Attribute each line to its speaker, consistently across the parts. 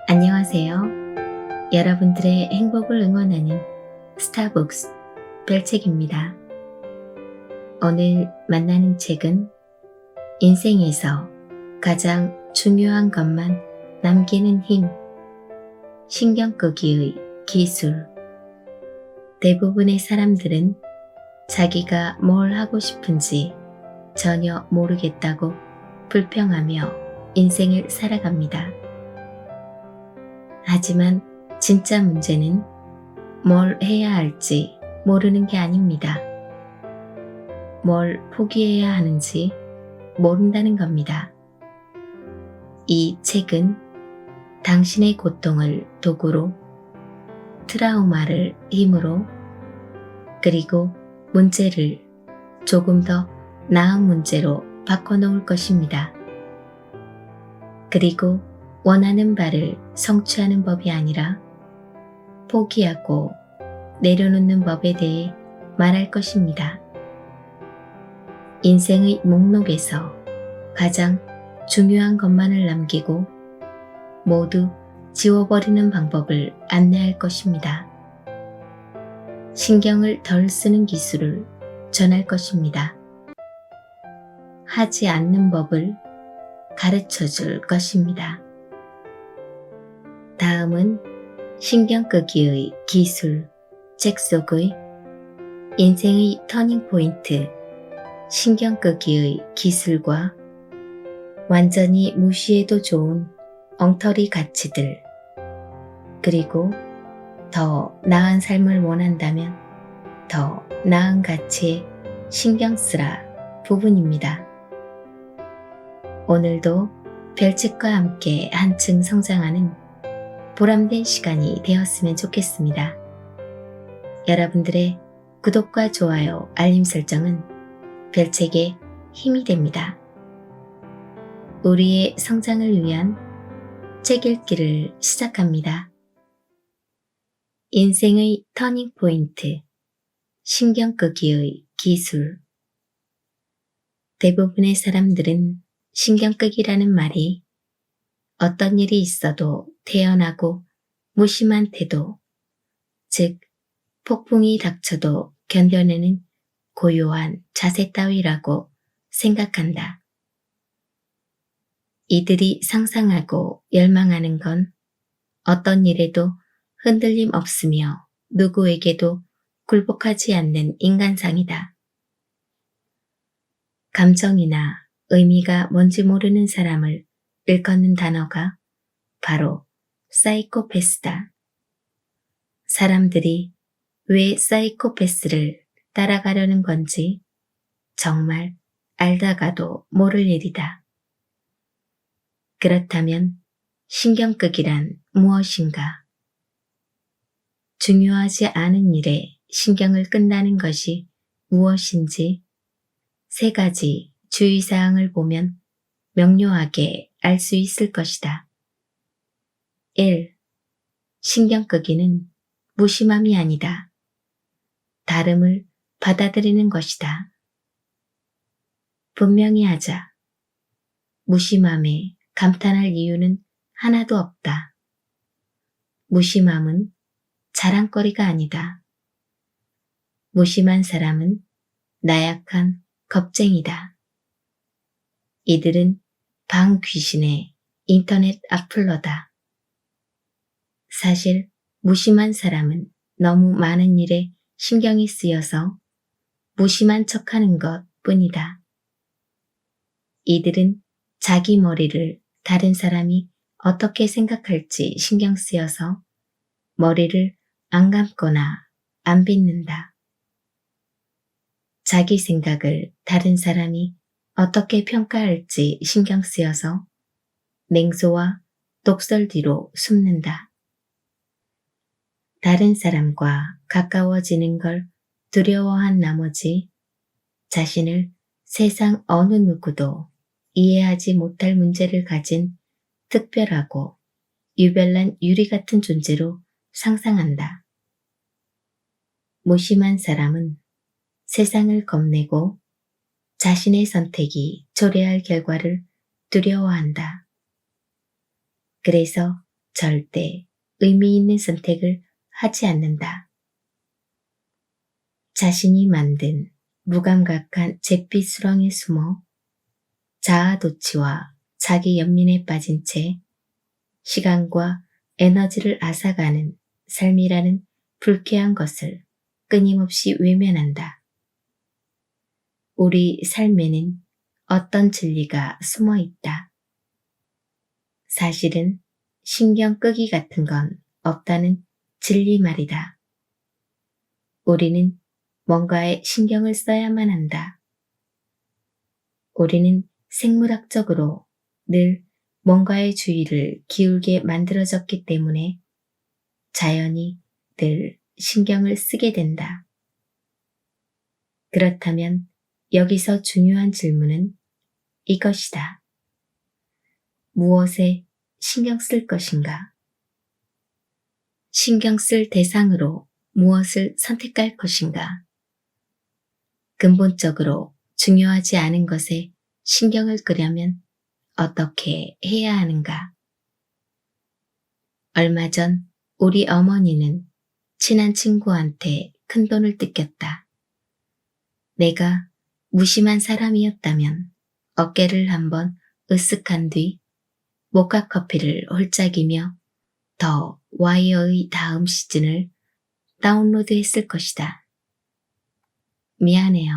Speaker 1: 안녕하세요. 여러분들의 행복을 응원하는 스타벅스 별책입니다. 오늘 만나는 책은 인생에서 가장 중요한 것만 남기는 힘, 신경 끄기의 기술. 대부분의 사람들은 자기가 뭘 하고 싶은지 전혀 모르겠다고 불평하며 인생을 살아갑니다. 하지만 진짜 문제는 뭘 해야 할지 모르는 게 아닙니다. 뭘 포기해야 하는지 모른다는 겁니다. 이 책은 당신의 고통을 도구로, 트라우마를 힘으로, 그리고 문제를 조금 더 나은 문제로 바꿔놓을 것입니다. 그리고 원하는 바를 성취하는 법이 아니라 포기하고 내려놓는 법에 대해 말할 것입니다. 인생의 목록에서 가장 중요한 것만을 남기고 모두 지워버리는 방법을 안내할 것입니다. 신경을 덜 쓰는 기술을 전할 것입니다. 하지 않는 법을 가르쳐 줄 것입니다. 다음은 신경 끄기의 기술 책 속의 인생의 터닝 포인트 신경 끄기의 기술과 완전히 무시해도 좋은 엉터리 가치들, 그리고 더 나은 삶을 원한다면 더 나은 가치에 신경 쓰라 부분입니다. 오늘도 별책과 함께 한층 성장하는 보람된 시간이 되었으면 좋겠습니다. 여러분들의 구독과 좋아요, 알림 설정은 별책에 힘이 됩니다. 우리의 성장을 위한 책 읽기를 시작합니다. 인생의 터닝 포인트, 신경 끄기의 기술. 대부분의 사람들은 신경 끄기라는 말이 어떤 일이 있어도 태연하고 무심한 태도, 즉 폭풍이 닥쳐도 견뎌내는 고요한 자세 따위라고 생각한다. 이들이 상상하고 열망하는 건 어떤 일에도 흔들림 없으며 누구에게도 굴복하지 않는 인간상이다. 감정이나 의미가 뭔지 모르는 사람을 일컫는 단어가 바로 사이코패스다. 사람들이 왜 사이코패스를 따라가려는 건지 정말 알다가도 모를 일이다. 그렇다면 신경 끄기란 무엇인가? 중요하지 않은 일에 신경을 끈다는 것이 무엇인지 세 가지 주의사항을 보면 명료하게 알 수 있을 것이다. 1. 신경 끄기는 무심함이 아니다. 다름을 받아들이는 것이다. 분명히 하자. 무심함에 감탄할 이유는 하나도 없다. 무심함은 자랑거리가 아니다. 무심한 사람은 나약한 겁쟁이다. 이들은 방 귀신의 인터넷 악플러다. 사실 무심한 사람은 너무 많은 일에 신경이 쓰여서 무심한 척하는 것 뿐이다. 이들은 자기 머리를 다른 사람이 어떻게 생각할지 신경 쓰여서 머리를 안 감거나 안 빗는다. 자기 생각을 다른 사람이 어떻게 평가할지 신경 쓰여서 냉소와 독설 뒤로 숨는다. 다른 사람과 가까워지는 걸 두려워한 나머지 자신을 세상 어느 누구도 이해하지 못할 문제를 가진 특별하고 유별난 유리 같은 존재로 상상한다. 무심한 사람은 세상을 겁내고 자신의 선택이 초래할 결과를 두려워한다. 그래서 절대 의미 있는 선택을 하지 않는다. 자신이 만든 무감각한 잿빛 수렁에 숨어 자아도취와 자기 연민에 빠진 채 시간과 에너지를 앗아가는 삶이라는 불쾌한 것을 끊임없이 외면한다. 우리 삶에는 어떤 진리가 숨어 있다. 사실은 신경 끄기 같은 건 없다는 진리 말이다. 우리는 뭔가에 신경을 써야만 한다. 우리는 생물학적으로 늘 뭔가의 주의를 기울게 만들어졌기 때문에 자연히 늘 신경을 쓰게 된다. 그렇다면 여기서 중요한 질문은 이것이다. 무엇에 신경 쓸 것인가? 신경 쓸 대상으로 무엇을 선택할 것인가? 근본적으로 중요하지 않은 것에 신경을 끄려면 어떻게 해야 하는가? 얼마 전 우리 어머니는 친한 친구한테 큰돈을 뜯겼다. 내가 무심한 사람이었다면 어깨를 한번 으쓱한 뒤 모카커피를 홀짝이며 더 와이어의 다음 시즌을 다운로드했을 것이다. 미안해요,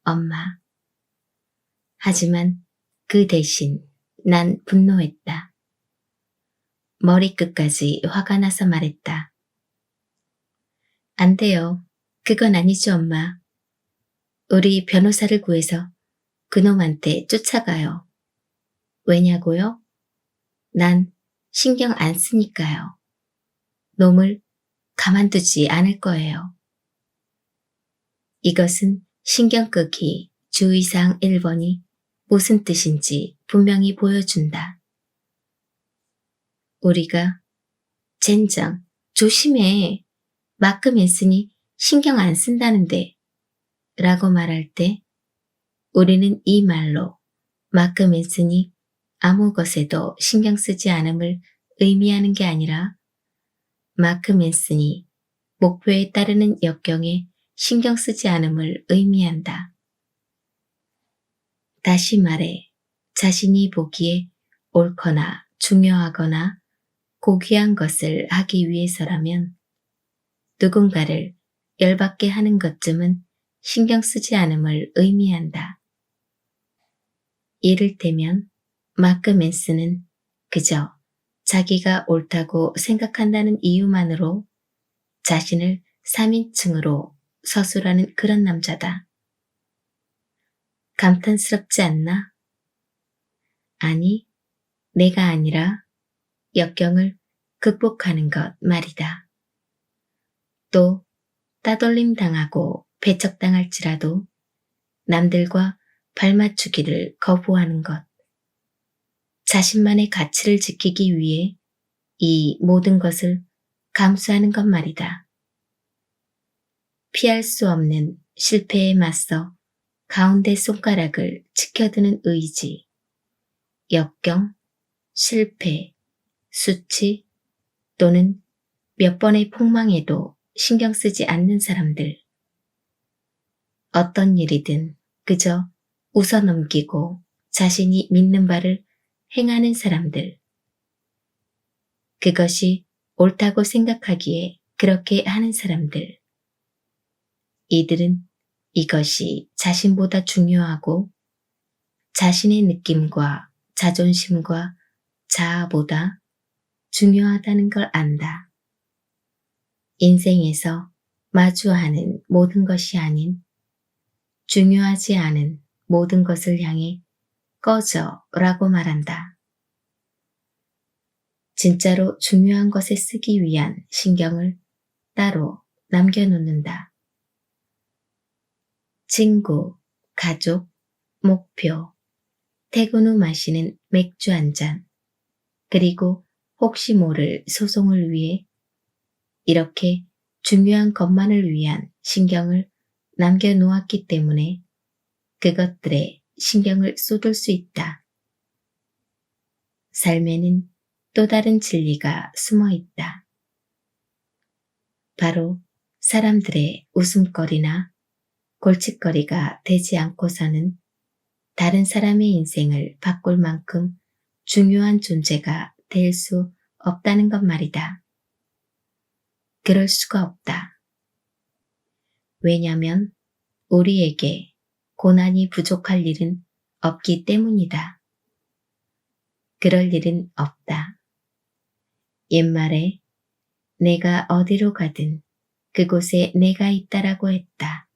Speaker 1: 엄마. 하지만 그 대신 난 분노했다. 머리끝까지 화가 나서 말했다. 안 돼요. 그건 아니죠, 엄마. 우리 변호사를 구해서 그놈한테 쫓아가요. 왜냐고요? 난 신경 안 쓰니까요. 놈을 가만두지 않을 거예요. 이것은 신경 끄기 주의사항 1번이 무슨 뜻인지 분명히 보여준다. 우리가 젠장, 조심해. 마크 맨슨이 신경 안 쓴다는데 라고 말할 때 우리는 이 말로 마크 맨슨이 아무 것에도 신경 쓰지 않음을 의미하는 게 아니라 마크 맨슨이 목표에 따르는 역경에 신경 쓰지 않음을 의미한다. 다시 말해 자신이 보기에 옳거나 중요하거나 고귀한 것을 하기 위해서라면 누군가를 열받게 하는 것쯤은 신경 쓰지 않음을 의미한다. 이를테면 마크 맨슨은 그저 자기가 옳다고 생각한다는 이유만으로 자신을 3인칭으로 서술하는 그런 남자다. 감탄스럽지 않나? 아니, 내가 아니라 역경을 극복하는 것 말이다. 또 따돌림 당하고 배척당할지라도 남들과 발맞추기를 거부하는 것. 자신만의 가치를 지키기 위해 이 모든 것을 감수하는 것 말이다. 피할 수 없는 실패에 맞서 가운데 손가락을 지켜드는 의지, 역경, 실패, 수치 또는 몇 번의 폭망에도 신경 쓰지 않는 사람들. 어떤 일이든 그저 웃어넘기고 자신이 믿는 바를 행하는 사람들. 그것이 옳다고 생각하기에 그렇게 하는 사람들. 이들은 이것이 자신보다 중요하고 자신의 느낌과 자존심과 자아보다 중요하다는 걸 안다. 인생에서 마주하는 모든 것이 아닌 중요하지 않은 모든 것을 향해 꺼져 라고 말한다. 진짜로 중요한 것에 쓰기 위한 신경을 따로 남겨놓는다. 친구, 가족, 목표, 퇴근 후 마시는 맥주 한 잔, 그리고 혹시 모를 소송을 위해 이렇게 중요한 것만을 위한 신경을 남겨놓았기 때문에 그것들에 신경을 쏟을 수 있다. 삶에는 또 다른 진리가 숨어 있다. 바로 사람들의 웃음거리나 골칫거리가 되지 않고서는 다른 사람의 인생을 바꿀 만큼 중요한 존재가 될 수 없다는 것 말이다. 그럴 수가 없다. 왜냐면 우리에게 고난이 부족할 일은 없기 때문이다. 그럴 일은 없다. 옛말에 내가 어디로 가든 그곳에 내가 있다라고 했다.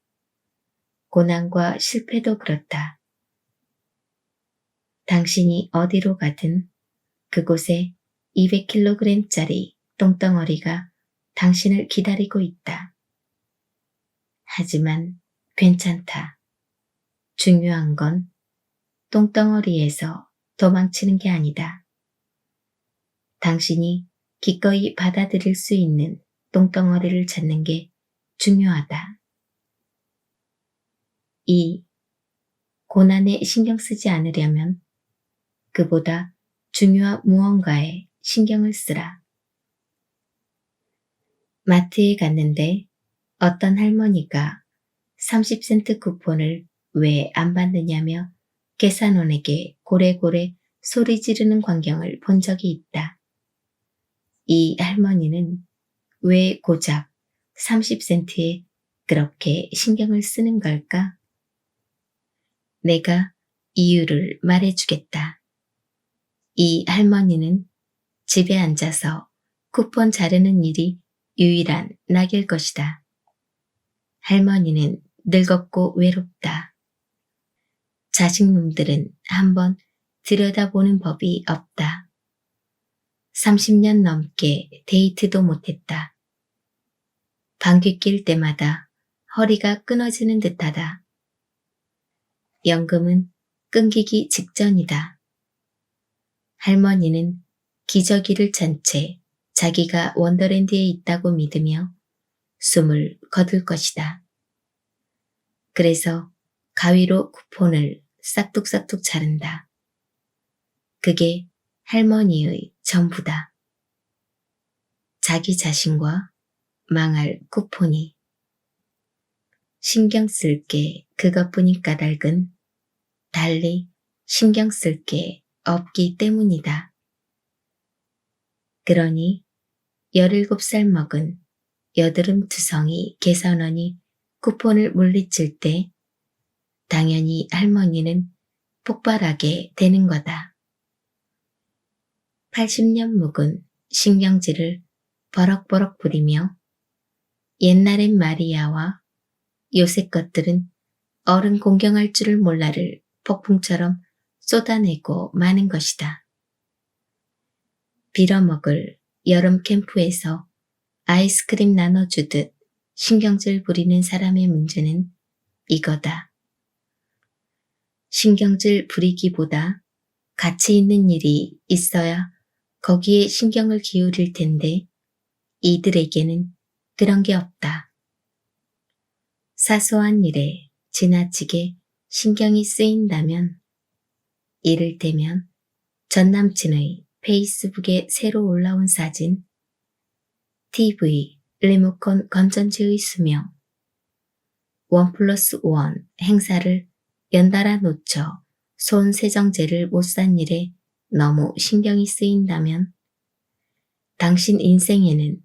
Speaker 1: 고난과 실패도 그렇다. 당신이 어디로 가든 그곳에 200kg짜리 똥덩어리가 당신을 기다리고 있다. 하지만 괜찮다. 중요한 건 똥덩어리에서 도망치는 게 아니다. 당신이 기꺼이 받아들일 수 있는 똥덩어리를 찾는 게 중요하다. 2. 고난에 신경 쓰지 않으려면 그보다 중요한 무언가에 신경을 쓰라. 마트에 갔는데 어떤 할머니가 30센트 쿠폰을 왜 안 받느냐며 계산원에게 고래고래 소리 지르는 광경을 본 적이 있다. 이 할머니는 왜 고작 30센트에 그렇게 신경을 쓰는 걸까? 내가 이유를 말해주겠다. 이 할머니는 집에 앉아서 쿠폰 자르는 일이 유일한 낙일 것이다. 할머니는 늙었고 외롭다. 자식놈들은 한번 들여다보는 법이 없다. 30년 넘게 데이트도 못했다. 방귀 낄 때마다 허리가 끊어지는 듯하다. 연금은 끊기기 직전이다. 할머니는 기저귀를 찬 채 자기가 원더랜드에 있다고 믿으며 숨을 거둘 것이다. 그래서 가위로 쿠폰을 싹둑싹둑 자른다. 그게 할머니의 전부다. 자기 자신과 망할 쿠폰이. 신경 쓸 게 그것뿐이 까닭은 달리 신경 쓸 게 없기 때문이다. 그러니 17살 먹은 여드름 투성이 개선원이 쿠폰을 물리칠 때 당연히 할머니는 폭발하게 되는 거다. 80년 묵은 신경질을 버럭버럭 부리며 옛날엔 마리아와 요새 것들은 어른 공경할 줄을 몰라를 폭풍처럼 쏟아내고 마는 것이다. 빌어먹을 여름 캠프에서 아이스크림 나눠주듯 신경질 부리는 사람의 문제는 이거다. 신경질 부리기보다 가치 있는 일이 있어야 거기에 신경을 기울일 텐데 이들에게는 그런 게 없다. 사소한 일에 지나치게 신경이 쓰인다면 이를테면 전 남친의 페이스북에 새로 올라온 사진, TV, 리모컨 건전지의 수명, 1+1 행사를 연달아 놓쳐 손 세정제를 못 산 일에 너무 신경이 쓰인다면 당신 인생에는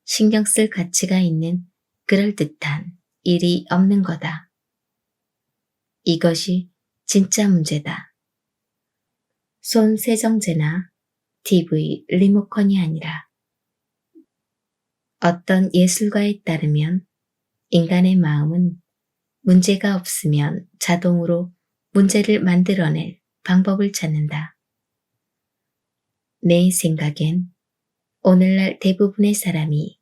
Speaker 1: 신경 쓸 가치가 있는 그럴듯한 일이 없는 거다. 이것이 진짜 문제다. 손 세정제나 TV, 리모컨이 아니라 어떤 예술가에 따르면 인간의 마음은 문제가 없으면 자동으로 문제를 만들어낼 방법을 찾는다. 내 생각엔 오늘날 대부분의 사람이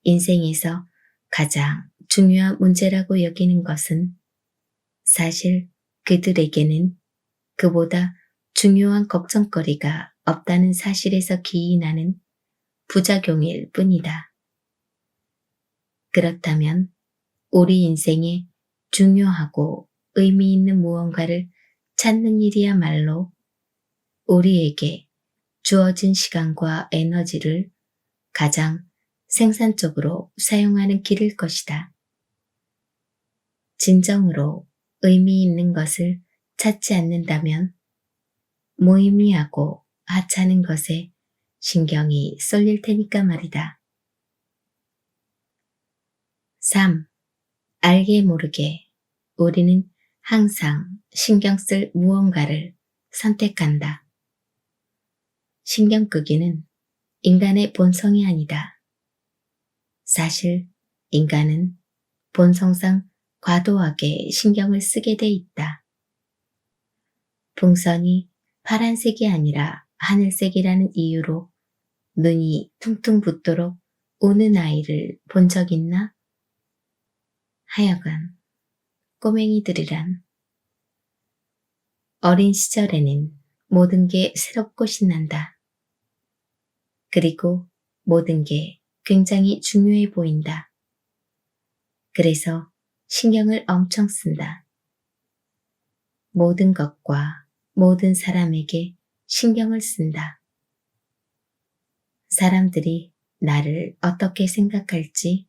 Speaker 1: 인생에서 가장 중요한 문제라고 여기는 것은 사실 그들에게는 그보다 중요한 걱정거리가 없다는 사실에서 기인하는 부작용일 뿐이다. 그렇다면 우리 인생에 중요하고 의미 있는 무언가를 찾는 일이야말로 우리에게 주어진 시간과 에너지를 가장 생산적으로 사용하는 길일 것이다. 진정으로 의미 있는 것을 찾지 않는다면 무의미하고 하찮은 것에 신경이 쏠릴 테니까 말이다. 3. 알게 모르게 우리는 항상 신경 쓸 무언가를 선택한다. 신경 끄기는 인간의 본성이 아니다. 사실 인간은 본성상 과도하게 신경을 쓰게 돼 있다. 풍선이 파란색이 아니라 하늘색이라는 이유로 눈이 퉁퉁 붓도록 우는 아이를 본 적 있나? 하여간 꼬맹이들이란 어린 시절에는 모든 게 새롭고 신난다. 그리고 모든 게 굉장히 중요해 보인다. 그래서 신경을 엄청 쓴다. 모든 것과 모든 사람에게 신경을 쓴다. 사람들이 나를 어떻게 생각할지,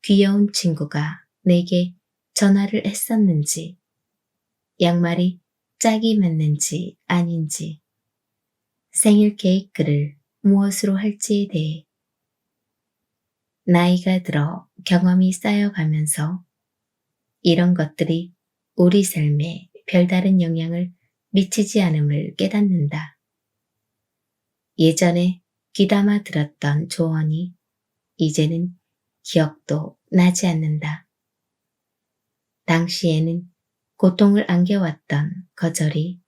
Speaker 1: 귀여운 친구가 내게 전화를 했었는지, 양말이 짝이 맞는지 아닌지, 생일 케이크를 무엇으로 할지에 대해 나이가 들어 경험이 쌓여가면서 이런 것들이 우리 삶에 별다른 영향을 미치지 않음을 깨닫는다. 예전에 귀담아 들었던 조언이 이제는 기억도 나지 않는다. 당시에는 고통을 안겨왔던 거절이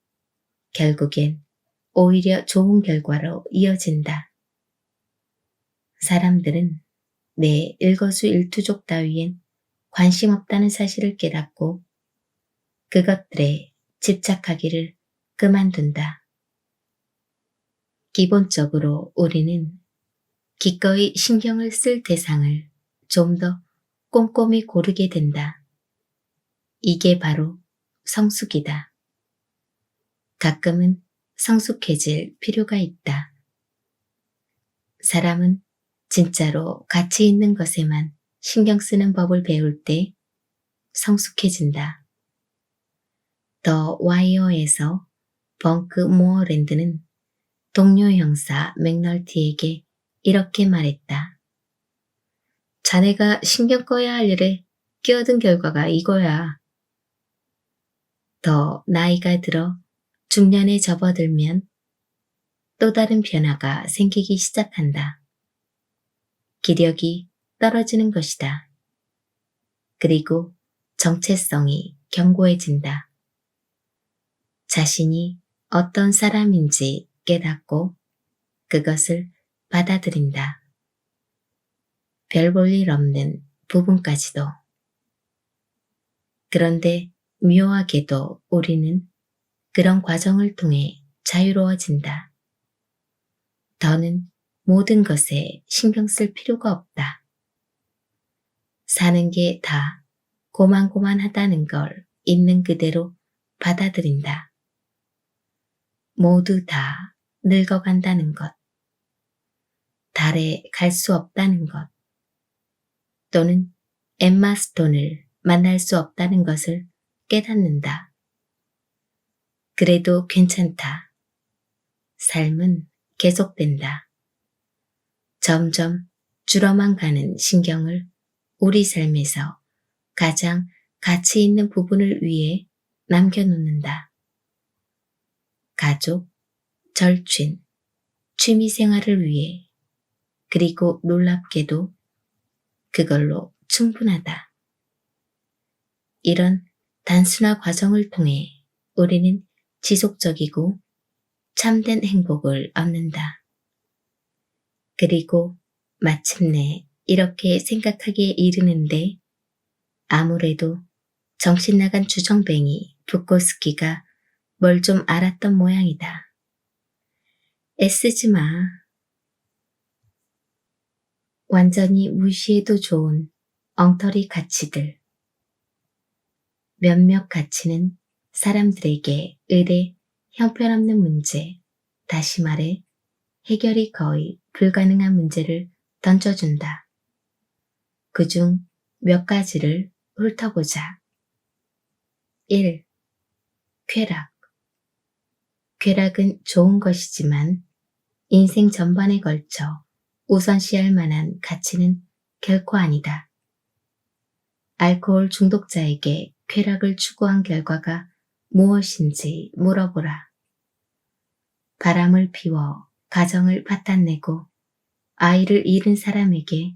Speaker 1: 결국엔 오히려 좋은 결과로 이어진다. 사람들은 내 일거수일투족 따위엔 관심 없다는 사실을 깨닫고 그것들에 집착하기를 그만둔다. 기본적으로 우리는 기꺼이 신경을 쓸 대상을 좀 더 꼼꼼히 고르게 된다. 이게 바로 성숙이다. 가끔은 성숙해질 필요가 있다. 사람은 진짜로 가치 있는 것에만 신경 쓰는 법을 배울 때 성숙해진다. 더 와이어에서 벙크 모어랜드는 동료 형사 맥널티에게 이렇게 말했다. 자네가 신경 꺼야 할 일에 끼어든 결과가 이거야. 더 나이가 들어 중년에 접어들면 또 다른 변화가 생기기 시작한다. 기력이 떨어지는 것이다. 그리고 정체성이 견고해진다. 자신이 어떤 사람인지 깨닫고 그것을 받아들인다. 별 볼 일 없는 부분까지도. 그런데 묘하게도 우리는 그런 과정을 통해 자유로워진다. 더는 모든 것에 신경 쓸 필요가 없다. 사는 게 다 고만고만하다는 걸 있는 그대로 받아들인다. 모두 다 늙어간다는 것, 달에 갈 수 없다는 것, 또는 엠마 스톤을 만날 수 없다는 것을 깨닫는다. 그래도 괜찮다. 삶은 계속된다. 점점 줄어만 가는 신경을 우리 삶에서 가장 가치 있는 부분을 위해 남겨놓는다. 가족, 절친, 취미생활을 위해, 그리고 놀랍게도 그걸로 충분하다. 이런 단순한 과정을 통해 우리는 지속적이고 참된 행복을 얻는다. 그리고 마침내 이렇게 생각하기에 이르는데 아무래도 정신나간 주정뱅이 부코스키가 뭘 좀 알았던 모양이다. 애쓰지 마. 완전히 무시해도 좋은 엉터리 가치들. 몇몇 가치는 사람들에게 의례 형편없는 문제, 다시 말해 해결이 거의 불가능한 문제를 던져준다. 그중 몇 가지를 훑어보자. 1. 쾌락. 쾌락은 좋은 것이지만 인생 전반에 걸쳐 우선시할 만한 가치는 결코 아니다. 알코올 중독자에게 쾌락을 추구한 결과가 무엇인지 물어보라. 바람을 피워 가정을 파탄내고 아이를 잃은 사람에게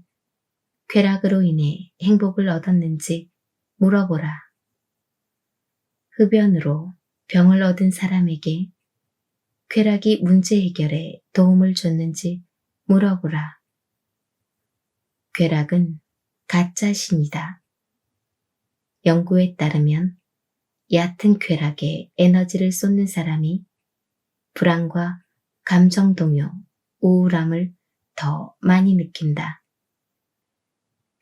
Speaker 1: 쾌락으로 인해 행복을 얻었는지 물어보라. 흡연으로 병을 얻은 사람에게 쾌락이 문제 해결에 도움을 줬는지 물어보라. 쾌락은 가짜 신이다. 연구에 따르면 얕은 쾌락에 에너지를 쏟는 사람이 불안과 감정 동요, 우울함을 더 많이 느낀다.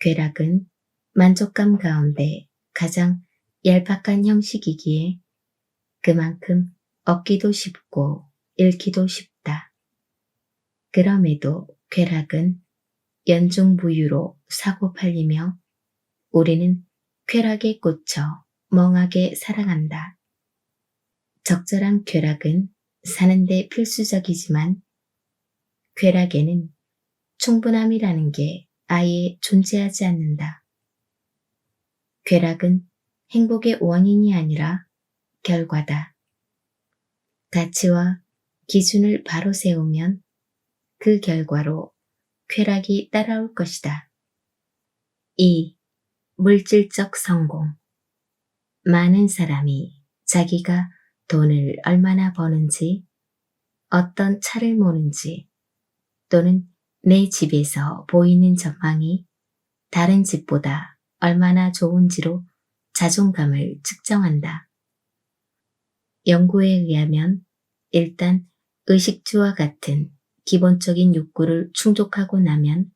Speaker 1: 쾌락은 만족감 가운데 가장 얄팍한 형식이기에 그만큼 얻기도 쉽고 잃기도 쉽다. 그럼에도 쾌락은 연중무휴로 사고 팔리며 우리는 쾌락에 꽂혀 멍하게 살아간다. 적절한 쾌락은 사는데 필수적이지만 쾌락에는 충분함이라는 게 아예 존재하지 않는다. 쾌락은 행복의 원인이 아니라 결과다. 가치와 기준을 바로 세우면 그 결과로 쾌락이 따라올 것이다. 2. 물질적 성공. 많은 사람이 자기가 돈을 얼마나 버는지, 어떤 차를 모는지, 또는 내 집에서 보이는 전망이 다른 집보다 얼마나 좋은지로 자존감을 측정한다. 연구에 의하면 일단 의식주와 같은 기본적인 욕구를 충족하고 나면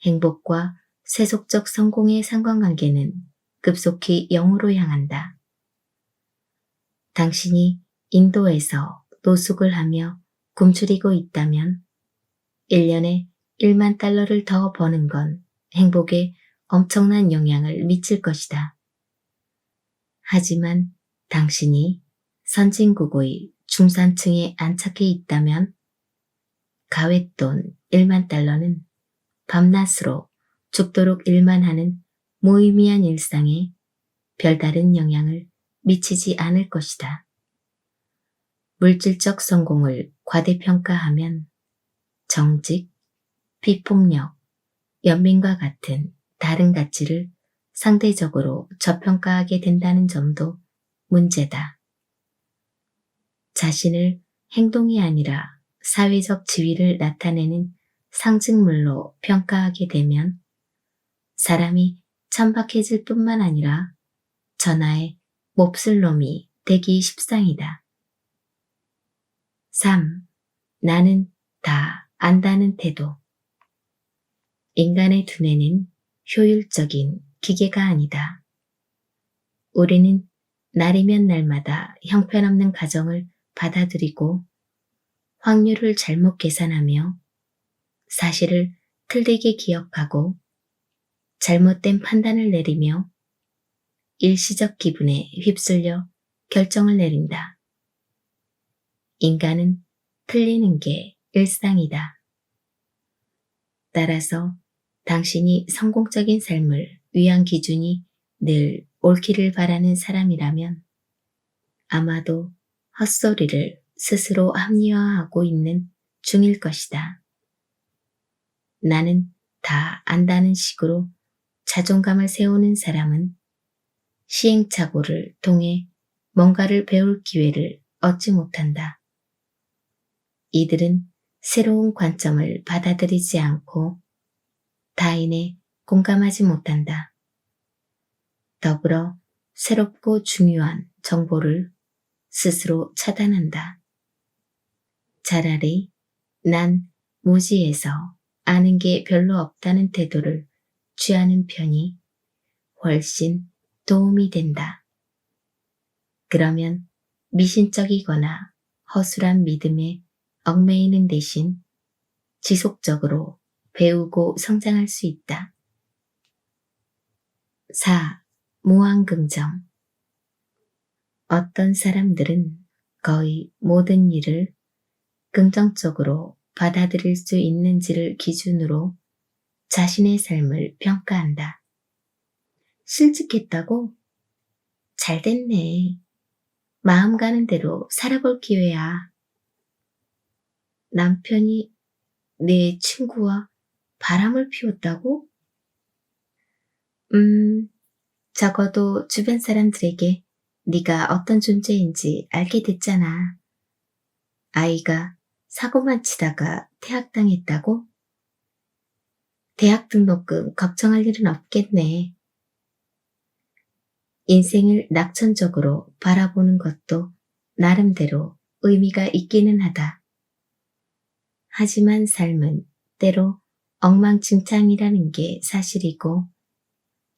Speaker 1: 행복과 세속적 성공의 상관관계는 급속히 0으로 향한다. 당신이 인도에서 노숙을 하며 굶주리고 있다면 1년에 1만 달러를 더 버는 건 행복에 엄청난 영향을 미칠 것이다. 하지만 당신이 선진국의 중산층에 안착해 있다면 가외돈 1만 달러는 밤낮으로 죽도록 일만 하는 무의미한 일상에 별다른 영향을 미치지 않을 것이다. 물질적 성공을 과대평가하면 정직, 비폭력, 연민과 같은 다른 가치를 상대적으로 저평가하게 된다는 점도 문제다. 자신을 행동이 아니라 사회적 지위를 나타내는 상징물로 평가하게 되면 사람이 천박해질 뿐만 아니라 전하의 몹쓸 놈이 되기 십상이다. 3. 나는 다 안다는 태도. 인간의 두뇌는 효율적인 기계가 아니다. 우리는 날이면 날마다 형편없는 가정을 받아들이고 확률을 잘못 계산하며 사실을 틀리게 기억하고 잘못된 판단을 내리며 일시적 기분에 휩쓸려 결정을 내린다. 인간은 틀리는 게 일상이다. 따라서 당신이 성공적인 삶을 위한 기준이 늘 옳기를 바라는 사람이라면 아마도 헛소리를 스스로 합리화하고 있는 중일 것이다. 나는 다 안다는 식으로 자존감을 세우는 사람은 시행착오를 통해 뭔가를 배울 기회를 얻지 못한다. 이들은 새로운 관점을 받아들이지 않고 타인에 공감하지 못한다. 더불어 새롭고 중요한 정보를 스스로 차단한다. 차라리 난 무지해서 아는 게 별로 없다는 태도를 취하는 편이 훨씬 도움이 된다. 그러면 미신적이거나 허술한 믿음에 얽매이는 대신 지속적으로 배우고 성장할 수 있다. 4. 무한긍정. 어떤 사람들은 거의 모든 일을 긍정적으로 받아들일 수 있는지를 기준으로 자신의 삶을 평가한다. 실직했다고? 잘 됐네. 마음 가는 대로 살아볼 기회야. 남편이 내 친구와 바람을 피웠다고? 적어도 주변 사람들에게 네가 어떤 존재인지 알게 됐잖아. 아이가 사고만 치다가 퇴학당했다고? 대학 등록금 걱정할 일은 없겠네. 인생을 낙천적으로 바라보는 것도 나름대로 의미가 있기는 하다. 하지만 삶은 때로 엉망진창이라는 게 사실이고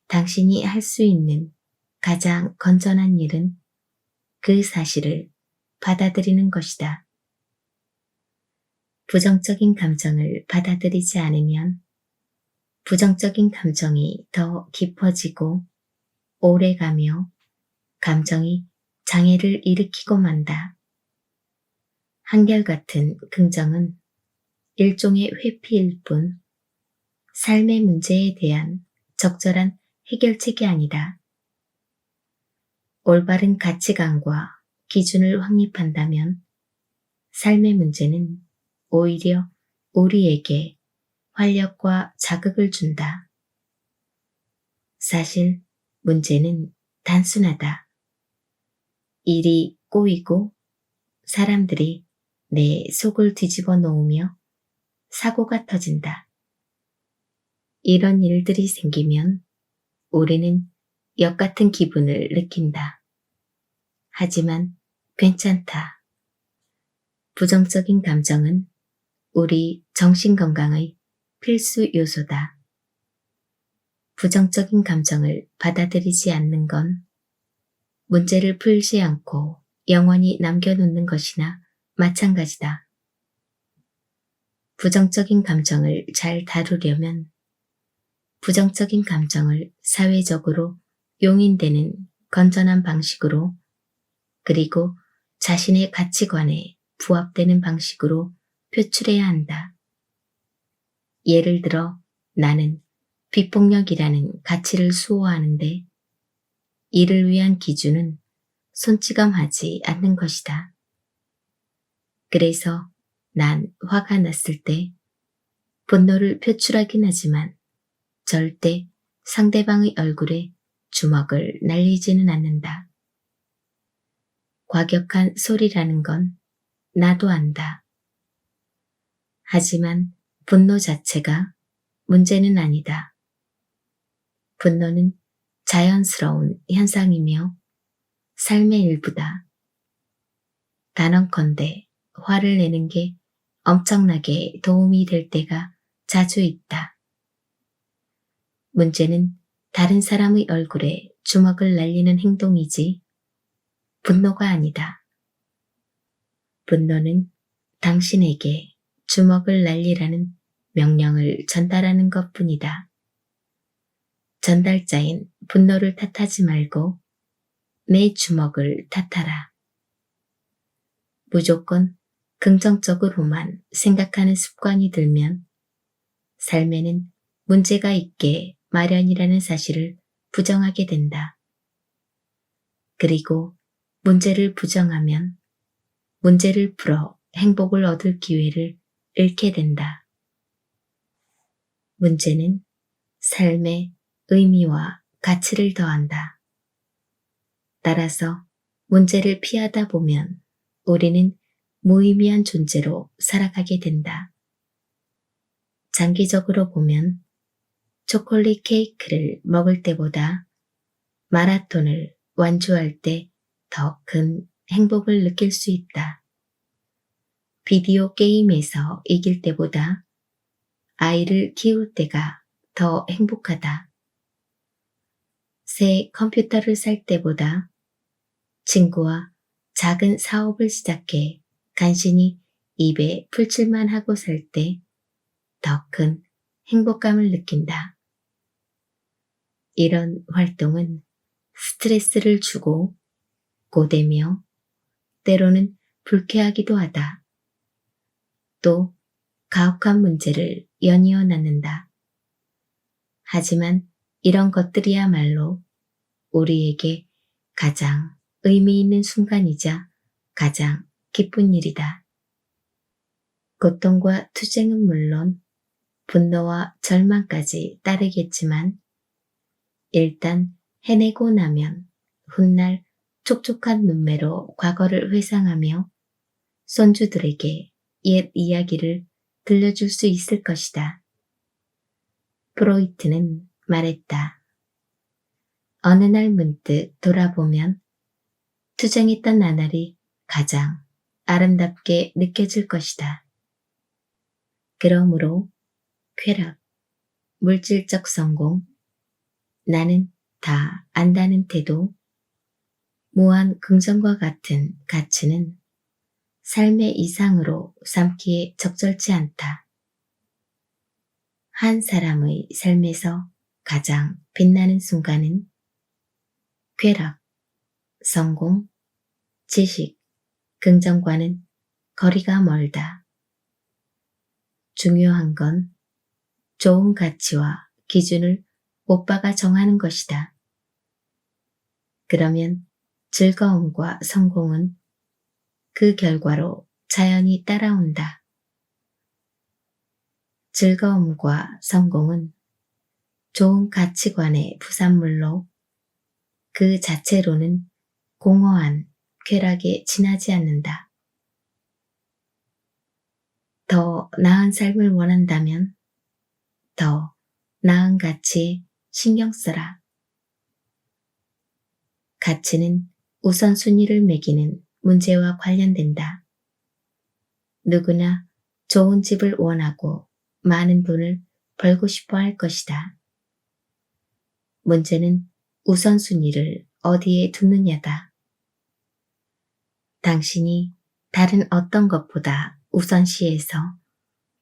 Speaker 1: 당신이 할 수 있는 가장 건전한 일은 그 사실을 받아들이는 것이다. 부정적인 감정을 받아들이지 않으면 부정적인 감정이 더 깊어지고 오래가며 감정이 장애를 일으키고 만다. 한결같은 긍정은 일종의 회피일 뿐 삶의 문제에 대한 적절한 해결책이 아니다. 올바른 가치관과 기준을 확립한다면 삶의 문제는 오히려 우리에게 활력과 자극을 준다. 사실 문제는 단순하다. 일이 꼬이고 사람들이 내 속을 뒤집어 놓으며 사고가 터진다. 이런 일들이 생기면 우리는 역 같은 기분을 느낀다. 하지만 괜찮다. 부정적인 감정은 우리 정신건강의 필수 요소다. 부정적인 감정을 받아들이지 않는 건 문제를 풀지 않고 영원히 남겨놓는 것이나 마찬가지다. 부정적인 감정을 잘 다루려면 부정적인 감정을 사회적으로 용인되는 건전한 방식으로 그리고 자신의 가치관에 부합되는 방식으로 표출해야 한다. 예를 들어 나는 비폭력이라는 가치를 수호하는데 이를 위한 기준은 손찌검하지 않는 것이다. 그래서 난 화가 났을 때 분노를 표출하긴 하지만 절대 상대방의 얼굴에 주먹을 날리지는 않는다. 과격한 소리라는 건 나도 안다. 하지만 분노 자체가 문제는 아니다. 분노는 자연스러운 현상이며 삶의 일부다. 단언컨대 화를 내는 게 엄청나게 도움이 될 때가 자주 있다. 문제는 다른 사람의 얼굴에 주먹을 날리는 행동이지 분노가 아니다. 분노는 당신에게 주먹을 날리라는 명령을 전달하는 것뿐이다. 전달자인 분노를 탓하지 말고 내 주먹을 탓하라. 무조건 긍정적으로만 생각하는 습관이 들면 삶에는 문제가 있게 마련이라는 사실을 부정하게 된다. 그리고 문제를 부정하면 문제를 풀어 행복을 얻을 기회를 잃게 된다. 문제는 삶에 의미와 가치를 더한다. 따라서 문제를 피하다 보면 우리는 무의미한 존재로 살아가게 된다. 장기적으로 보면 초콜릿 케이크를 먹을 때보다 마라톤을 완주할 때 더 큰 행복을 느낄 수 있다. 비디오 게임에서 이길 때보다 아이를 키울 때가 더 행복하다. 새 컴퓨터를 살 때보다 친구와 작은 사업을 시작해 간신히 입에 풀칠만 하고 살 때 더 큰 행복감을 느낀다. 이런 활동은 스트레스를 주고 고되며 때로는 불쾌하기도 하다. 또 가혹한 문제를 연이어 낳는다. 하지만 이런 것들이야말로 우리에게 가장 의미 있는 순간이자 가장 기쁜 일이다. 고통과 투쟁은 물론 분노와 절망까지 따르겠지만 일단 해내고 나면 훗날 촉촉한 눈매로 과거를 회상하며 손주들에게 옛 이야기를 들려줄 수 있을 것이다. 프로이트는 말했다. 어느 날 문득 돌아보면 투쟁했던 나날이 가장 아름답게 느껴질 것이다. 그러므로 쾌락, 물질적 성공, 나는 다 안다는 태도, 무한 긍정과 같은 가치는 삶의 이상으로 삼기에 적절치 않다. 한 사람의 삶에서 가장 빛나는 순간은 쾌락, 성공, 지식, 긍정과는 거리가 멀다. 중요한 건 좋은 가치와 기준을 오빠가 정하는 것이다. 그러면 즐거움과 성공은 그 결과로 자연히 따라온다. 즐거움과 성공은 좋은 가치관의 부산물로 그 자체로는 공허한 쾌락에 지나지 않는다. 더 나은 삶을 원한다면 더 나은 가치에 신경 써라. 가치는 우선순위를 매기는 문제와 관련된다. 누구나 좋은 집을 원하고 많은 돈을 벌고 싶어 할 것이다. 문제는 우선순위를 어디에 두느냐다. 당신이 다른 어떤 것보다 우선시해서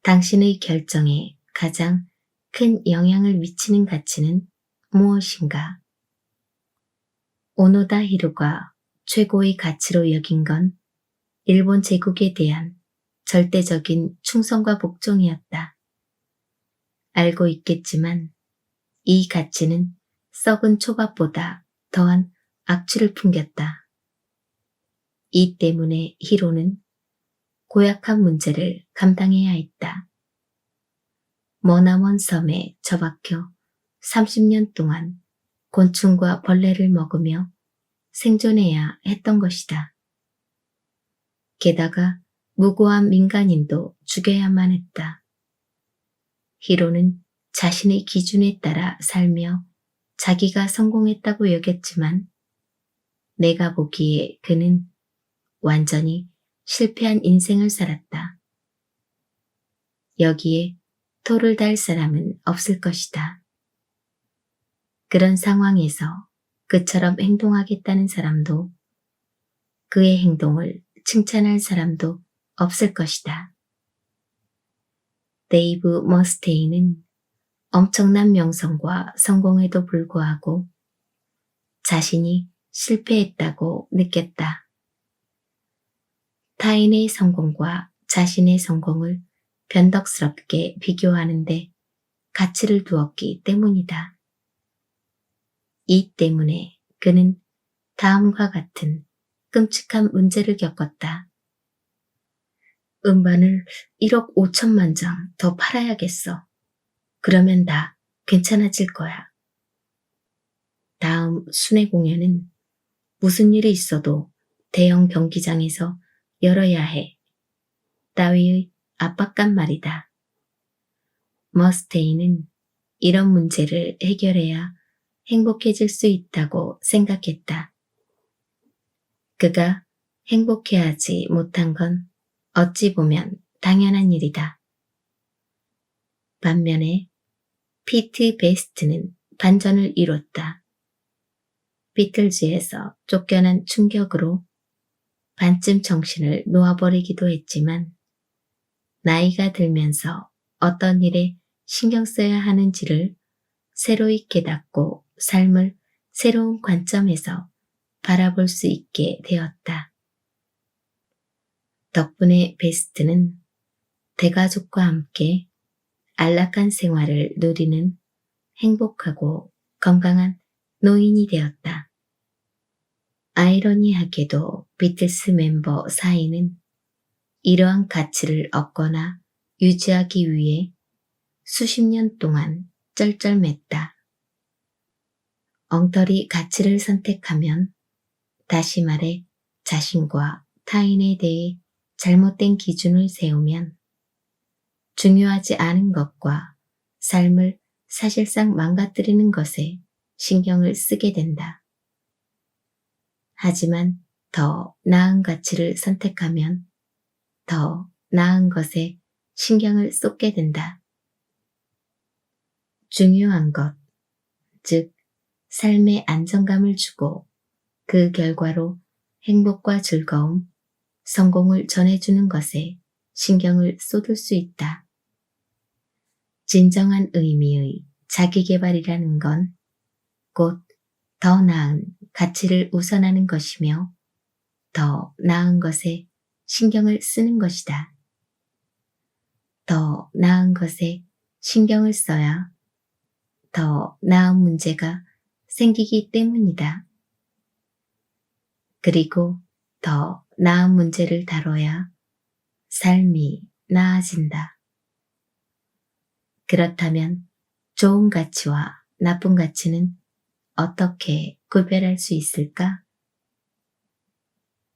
Speaker 1: 당신의 결정에 가장 큰 영향을 미치는 가치는 무엇인가? 오노다 히로가 최고의 가치로 여긴 건 일본 제국에 대한 절대적인 충성과 복종이었다. 알고 있겠지만 이 가치는 썩은 초밥보다 더한 악취를 풍겼다. 이 때문에 히로는 고약한 문제를 감당해야 했다. 머나먼 섬에 처박혀 30년 동안 곤충과 벌레를 먹으며 생존해야 했던 것이다. 게다가 무고한 민간인도 죽여야만 했다. 히로는 자신의 기준에 따라 살며 자기가 성공했다고 여겼지만 내가 보기에 그는 완전히 실패한 인생을 살았다. 여기에 토를 달 사람은 없을 것이다. 그런 상황에서 그처럼 행동하겠다는 사람도 그의 행동을 칭찬할 사람도 없을 것이다. 데이브 머스테인은 엄청난 명성과 성공에도 불구하고 자신이 실패했다고 느꼈다. 타인의 성공과 자신의 성공을 변덕스럽게 비교하는데 가치를 두었기 때문이다. 이 때문에 그는 다음과 같은 끔찍한 문제를 겪었다. 음반을 1억 5천만 장 더 팔아야겠어. 그러면 나 괜찮아질 거야. 다음 순회 공연은 무슨 일이 있어도 대형 경기장에서 열어야 해. 따위의 압박감 말이다. 머스테인은 이런 문제를 해결해야 행복해질 수 있다고 생각했다. 그가 행복해하지 못한 건 어찌 보면 당연한 일이다. 반면에 피트 베스트는 반전을 이뤘다. 비틀즈에서 쫓겨난 충격으로 반쯤 정신을 놓아버리기도 했지만 나이가 들면서 어떤 일에 신경 써야 하는지를 새로이 깨닫고 삶을 새로운 관점에서 바라볼 수 있게 되었다. 덕분에 베스트는 대가족과 함께 안락한 생활을 누리는 행복하고 건강한 노인이 되었다. 아이러니하게도 비틀스 멤버 사이는 이러한 가치를 얻거나 유지하기 위해 수십 년 동안 쩔쩔맸다. 엉터리 가치를 선택하면, 다시 말해 자신과 타인에 대해 잘못된 기준을 세우면 중요하지 않은 것과 삶을 사실상 망가뜨리는 것에 신경을 쓰게 된다. 하지만 더 나은 가치를 선택하면 더 나은 것에 신경을 쏟게 된다. 중요한 것, 즉 삶에 안정감을 주고 그 결과로 행복과 즐거움, 성공을 전해주는 것에 신경을 쏟을 수 있다. 진정한 의미의 자기계발이라는 건 곧 더 나은 가치를 우선하는 것이며 더 나은 것에 신경을 쓰는 것이다. 더 나은 것에 신경을 써야 더 나은 문제가 생기기 때문이다. 그리고 더 나은 문제를 다뤄야 삶이 나아진다. 그렇다면 좋은 가치와 나쁜 가치는 어떻게 구별할 수 있을까?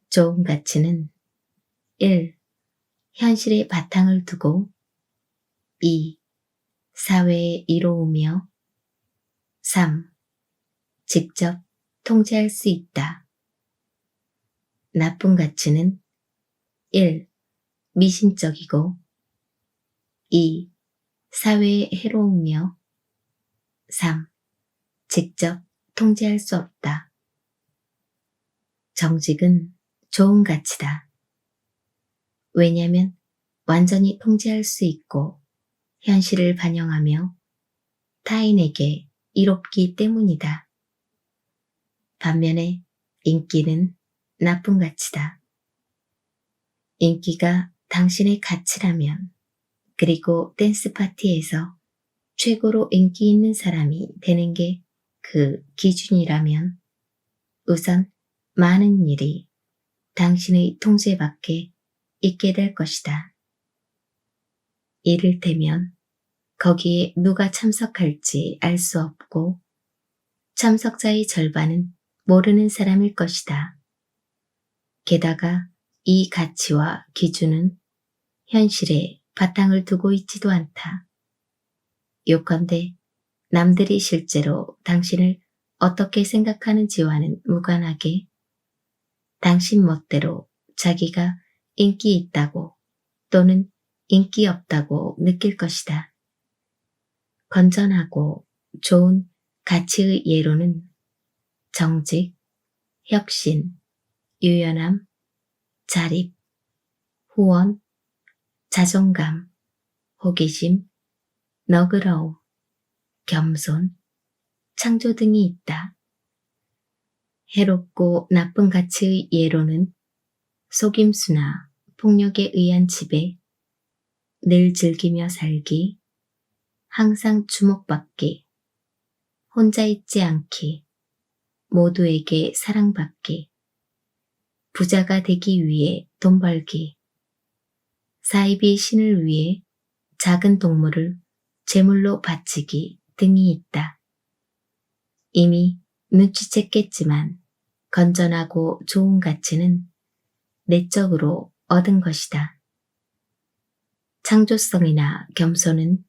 Speaker 1: 좋은 가치는 1. 현실의 바탕을 두고 2. 사회에 이로우며 3. 직접 통제할 수 있다. 나쁜 가치는 1. 미신적이고 2. 사회에 해로우며 3. 직접 통제할 수 없다. 정직은 좋은 가치다. 왜냐하면 완전히 통제할 수 있고 현실을 반영하며 타인에게 이롭기 때문이다. 반면에 인기는 나쁜 가치다. 인기가 당신의 가치라면, 그리고 댄스 파티에서 최고로 인기 있는 사람이 되는 게 그 기준이라면 우선 많은 일이 당신의 통제 밖에 있게 될 것이다. 이를테면 거기에 누가 참석할지 알 수 없고 참석자의 절반은 모르는 사람일 것이다. 게다가 이 가치와 기준은 현실에 바탕을 두고 있지도 않다. 요컨대 남들이 실제로 당신을 어떻게 생각하는지와는 무관하게 당신 멋대로 자기가 인기 있다고 또는 인기 없다고 느낄 것이다. 건전하고 좋은 가치의 예로는 정직, 혁신, 유연함, 자립, 후원, 자존감, 호기심, 너그러움, 겸손, 창조 등이 있다. 해롭고 나쁜 가치의 예로는 속임수나 폭력에 의한 지배, 늘 즐기며 살기, 항상 주목받기, 혼자 있지 않기, 모두에게 사랑받기, 부자가 되기 위해 돈 벌기, 사이비 신을 위해 작은 동물을 제물로 바치기 등이 있다. 이미 눈치챘겠지만 건전하고 좋은 가치는 내적으로 얻은 것이다. 창조성이나 겸손은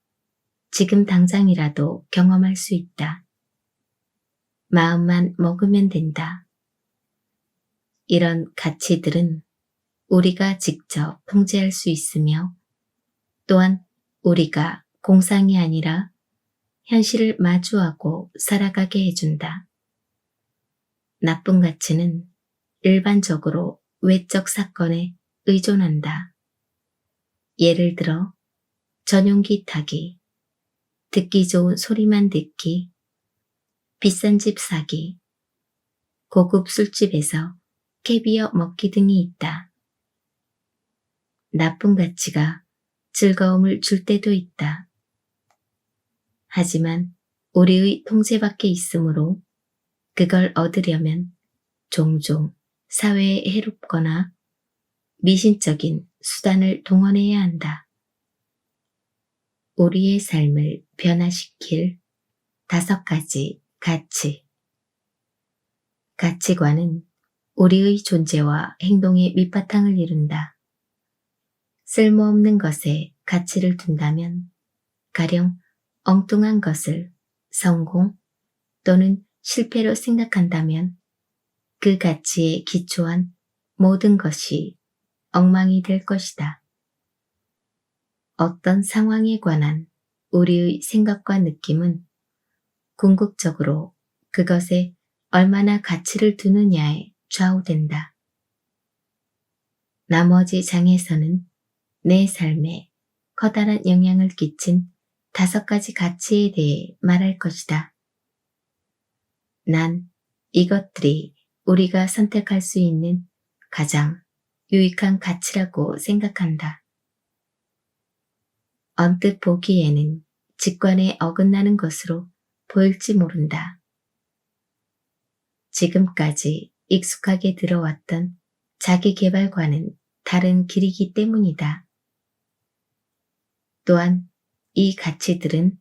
Speaker 1: 지금 당장이라도 경험할 수 있다. 마음만 먹으면 된다. 이런 가치들은 우리가 직접 통제할 수 있으며 또한 우리가 공상이 아니라 현실을 마주하고 살아가게 해준다. 나쁜 가치는 일반적으로 외적 사건에 의존한다. 예를 들어 전용기 타기, 듣기 좋은 소리만 듣기, 비싼 집 사기, 고급 술집에서 캐비어 먹기 등이 있다. 나쁜 가치가 즐거움을 줄 때도 있다. 하지만 우리의 통제 밖에 있으므로 그걸 얻으려면 종종 사회에 해롭거나 미신적인 수단을 동원해야 한다. 우리의 삶을 변화시킬 5가지 가치. 가치관은 우리의 존재와 행동의 밑바탕을 이룬다. 쓸모없는 것에 가치를 둔다면 가령 엉뚱한 것을 성공 또는 실패로 생각한다면 그 가치에 기초한 모든 것이 엉망이 될 것이다. 어떤 상황에 관한 우리의 생각과 느낌은 궁극적으로 그것에 얼마나 가치를 두느냐에 좌우된다. 나머지 장에서는 내 삶에 커다란 영향을 끼친 5가지 가치에 대해 말할 것이다. 난 이것들이 우리가 선택할 수 있는 가장 유익한 가치라고 생각한다. 언뜻 보기에는 직관에 어긋나는 것으로 보일지 모른다. 지금까지 익숙하게 들어왔던 자기계발과는 다른 길이기 때문이다. 또한 이 가치들은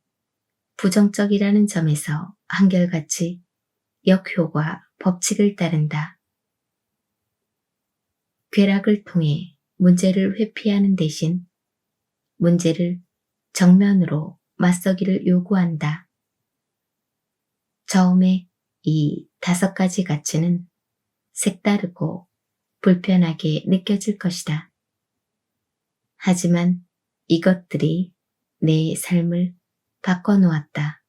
Speaker 1: 부정적이라는 점에서 한결같이 역효과 법칙을 따른다. 괴락을 통해 문제를 회피하는 대신 문제를 정면으로 맞서기를 요구한다. 처음에 이 5가지 가치는 색다르고 불편하게 느껴질 것이다. 하지만 이것들이 내 삶을 바꿔놓았다.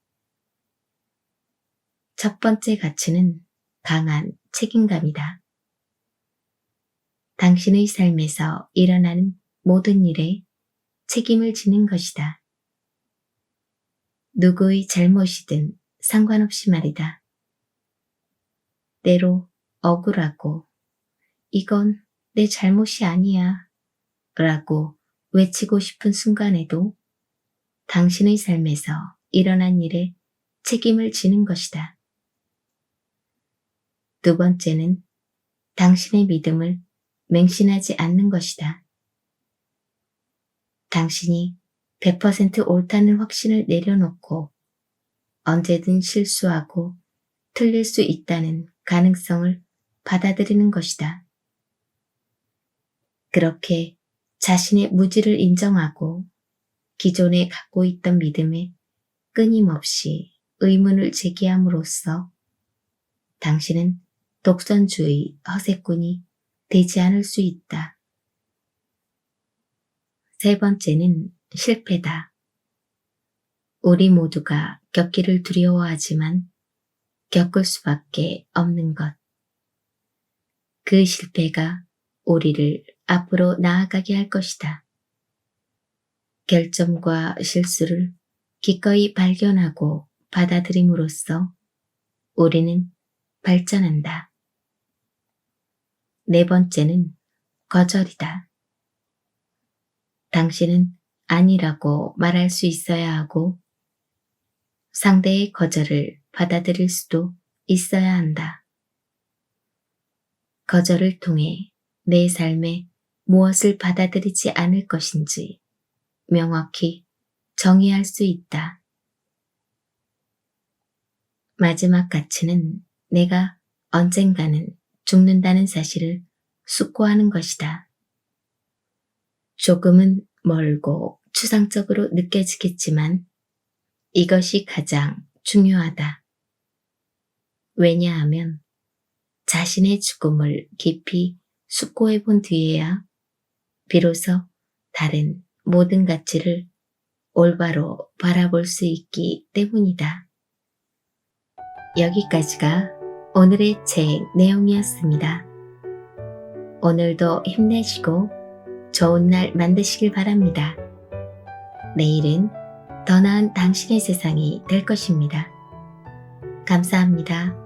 Speaker 1: 첫 번째 가치는 강한 책임감이다. 당신의 삶에서 일어나는 모든 일에 책임을 지는 것이다. 누구의 잘못이든 상관없이 말이다. 때로 억울하고 이건 내 잘못이 아니야 라고 외치고 싶은 순간에도 당신의 삶에서 일어난 일에 책임을 지는 것이다. 두 번째는 당신의 믿음을 맹신하지 않는 것이다. 당신이 100% 옳다는 확신을 내려놓고 언제든 실수하고 틀릴 수 있다는 가능성을 받아들이는 것이다. 그렇게 자신의 무지를 인정하고 기존에 갖고 있던 믿음에 끊임없이 의문을 제기함으로써 당신은 독선주의 허세꾼이 되지 않을 수 있다. 세 번째는 실패다. 우리 모두가 겪기를 두려워하지만 겪을 수밖에 없는 것. 그 실패가 우리를 앞으로 나아가게 할 것이다. 결점과 실수를 기꺼이 발견하고 받아들임으로써 우리는 발전한다. 네 번째는 거절이다. 당신은 아니라고 말할 수 있어야 하고 상대의 거절을 받아들일 수도 있어야 한다. 거절을 통해 내 삶에 무엇을 받아들이지 않을 것인지 명확히 정의할 수 있다. 마지막 가치는 내가 언젠가는 죽는다는 사실을 숙고하는 것이다. 조금은 멀고 추상적으로 느껴지겠지만 이것이 가장 중요하다. 왜냐하면 자신의 죽음을 깊이 숙고해 본 뒤에야 비로소 다른 모든 가치를 올바로 바라볼 수 있기 때문이다. 여기까지가 오늘의 책 내용이었습니다. 오늘도 힘내시고 좋은 날 만드시길 바랍니다. 내일은 더 나은 당신의 세상이 될 것입니다. 감사합니다.